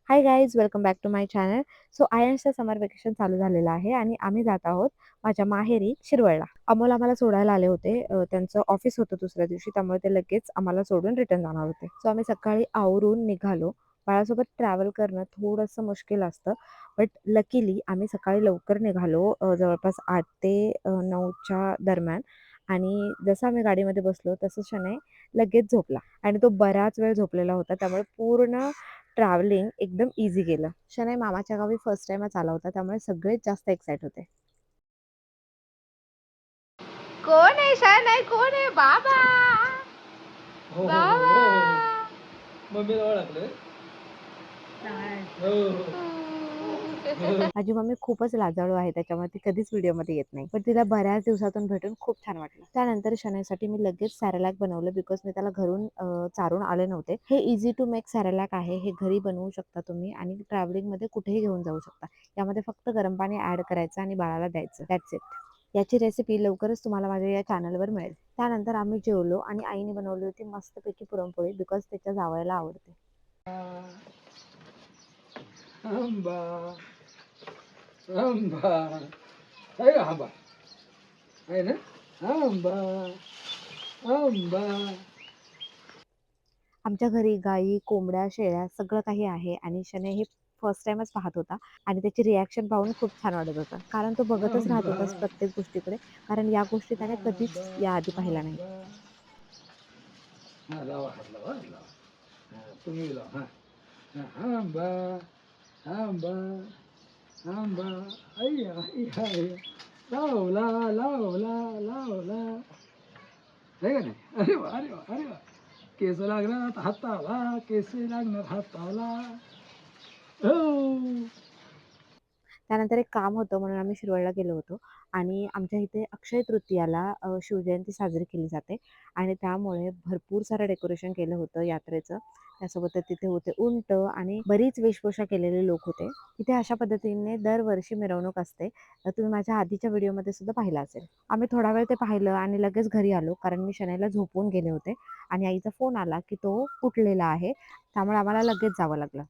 High guys, welcome back to my channel. So आयन्सचं summer vacation चालू झालेलं आहे आणि आम्ही जात आहोत माझ्या माहेरी शिरवळला. अमोल आम्हाला सोडायला आले होते. त्यांचं ऑफिस होतं दुसऱ्या दिवशी, त्यामुळे ते लगेच आम्हाला सोडून रिटर्न जाणार होते. सो आम्ही सकाळी आवरून निघालो. बाळासोबत ट्रॅव्हल करणं थोडंसं मुश्किल असतं, बट लकीली आम्ही सकाळी लवकर निघालो, जवळपास 8 ते 9च्या दरम्यान. आणि जसं आम्ही गाडीमध्ये बसलो तसं शनय लगेच झोपला आणि तो बराच वेळ झोपलेला होता, त्यामुळे पूर्ण ट्रॅव्हलिंग एकदम इझी गेलं. शनय मामाच्या गावी फर्स्ट टाइमच आला होता, त्यामुळे सगळेच जास्त एक्साइट होते. कोण आहे शनय? कोण आहे? बाबा बाबा मम्मीला ओळखलं. माझी मम्मी खूपच लाजाळू आहे, त्याच्यामुळे ती कधीच व्हिडिओमध्ये येत नाही, पण तिला बऱ्याच दिवसातून भेटून खूप छान वाटलं. त्यानंतर शनयसाठी मी लगेच सॅरेलॅक बनवलं, बिकॉज मी त्याला घरून चारून आले नव्हते. हे इझी टू मेक सॅरेलॅक आहे. हे घरी बनवू शकता तुम्ही आणि ट्रॅव्हलिंग मध्ये कुठेही घेऊन जाऊ शकता. यामध्ये फक्त गरम पाणी ऍड करायचं आणि बाळाला द्यायचं, दॅट्स इट. याची रेसिपी लवकरच तुम्हाला माझ्या या चॅनलवर मिळेल. त्यानंतर आम्ही जेवलो आणि आईने बनवली होती मस्तपैकी पुरणपोळी, बिकॉज त्याच्या जावयाला आवडते. आंबा आंबा आहे का? आंबा आहे ना. आंबा आंबा. आमच्या घरी गाई, कोंबड्या, शेळ्या सगळं काही आहे आणि शनय हे फर्स्ट टाइमच पाहत होता आणि त्याची रिॲक्शन पाहून खूप छान वाटत होतं, कारण तो बघतच राहत आंबा होता प्रत्येक गोष्टीकडे, कारण या गोष्टी त्याने कधीच आंबा याआधी पाहिल्या नाही. आंबा. हा लावा, हात लावा, हात लावा. हा, तुम्ही लावा. हा आंबा आंबा आंबा. अय्या अय्या अय्या. लावला लावला लावला. आहे का नाही? अरे वा अरे वा अरे वा. केस लागणार हाताला, केस लागणार हाताला. हो. त्यानंतर एक काम होतं म्हणून आम्ही शिरवळला गेलो होतो आणि आमच्या इथे अक्षय तृतीयाला शिवजयंती साजरी केली जाते आणि त्यामुळे भरपूर सारं डेकोरेशन केलं होतं यात्रेचं. त्यासोबत तिथे होते उंट आणि बरीच वेशभूषा केलेले लोक होते. इथे अशा पद्धतीने दरवर्षी मिरवणूक असते. तुम्ही माझ्या आधीच्या व्हिडिओमध्ये सुद्धा पाहिलं असेल. आम्ही थोडा वेळ ते पाहिलं आणि लगेच घरी आलो, कारण मी शनयला झोपून गेले होते आणि आईचा फोन आला की तो उठलेला आहे, त्यामुळे आम्हाला लगेच जावं लागलं.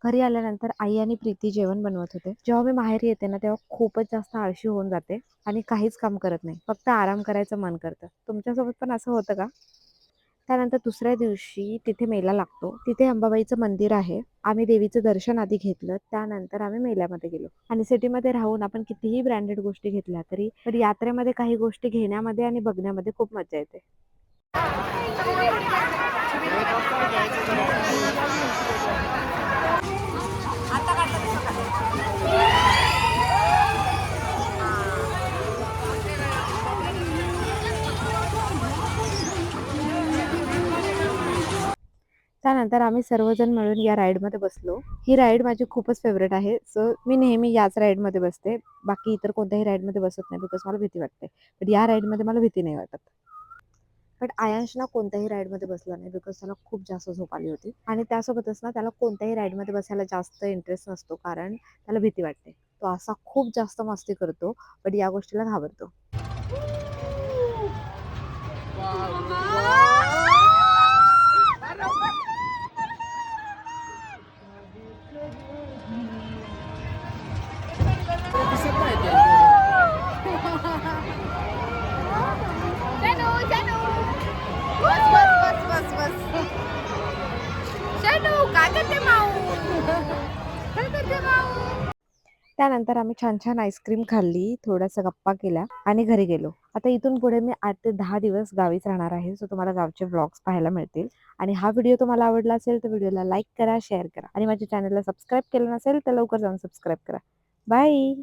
घरी आल्यानंतर आई आणि प्रीती जेवण बनवत होते. जेव्हा मी माहेरी येते ना, तेव्हा खूपच जास्त आळशी होऊन जाते आणि काहीच काम करत नाही, फक्त आराम करायचं मन करतं. तुमच्यासोबत पण असं होतं का? त्यानंतर दुसऱ्या दिवशी तिथे मेला लागतो. तिथे अंबाबाईचं मंदिर आहे. आम्ही देवीचं दर्शन आधी घेतलं, त्यानंतर आम्ही मेल्यामध्ये गेलो. आणि सिटीमध्ये राहून आपण कितीही ब्रँडेड गोष्टी घेतल्या तरी पण यात्रेमध्ये काही गोष्टी घेण्यामध्ये आणि बघण्यामध्ये खूप मजा येते. त्यानंतर आम्ही सर्वजण मिळून या राईडमध्ये बसलो. ही राईड माझी खूपच फेवरेट आहे. सो मी नेहमी याच राईडमध्ये बसते. बाकी इतर कोणत्याही राईडमध्ये बसत नाही, बिकॉज मला भीती वाटते. बट या राईडमध्ये मला भीती नाही वाटत. बट आयांश ना कोणत्याही राईडमध्ये बसला नाही, बिकॉज त्याला खूप जास्त झोप आली होती आणि त्यासोबतच ना त्याला कोणत्याही राईडमध्ये बसायला जास्त इंटरेस्ट नसतो, कारण त्याला भीती वाटते. तो असा खूप जास्त मस्ती करतो, बट या गोष्टीला घाबरतो. शनू शनू बस बस बस बस बस. शनू काय करते माऊ? काय करते माऊ? त्यानंतर आम्ही छान-छान आईस्क्रीम खाल्ली, थोड्याशा गप्पा केल्या आणि घरी गेलो. आता इथून पुढे मी 8 ते 10 दिवस गावीच राहणार आहे. सो तुम्हाला गावचे व्लॉग्स पाहायला मिळतील आणि हा व्हिडिओ तुम्हाला आवडला असेल तर व्हिडिओला लाईक करा, शेअर करा आणि माझ्या चॅनलला सबस्क्राईब केलं नसेल तर लवकर जाऊन सबस्क्राईब करा. बाय.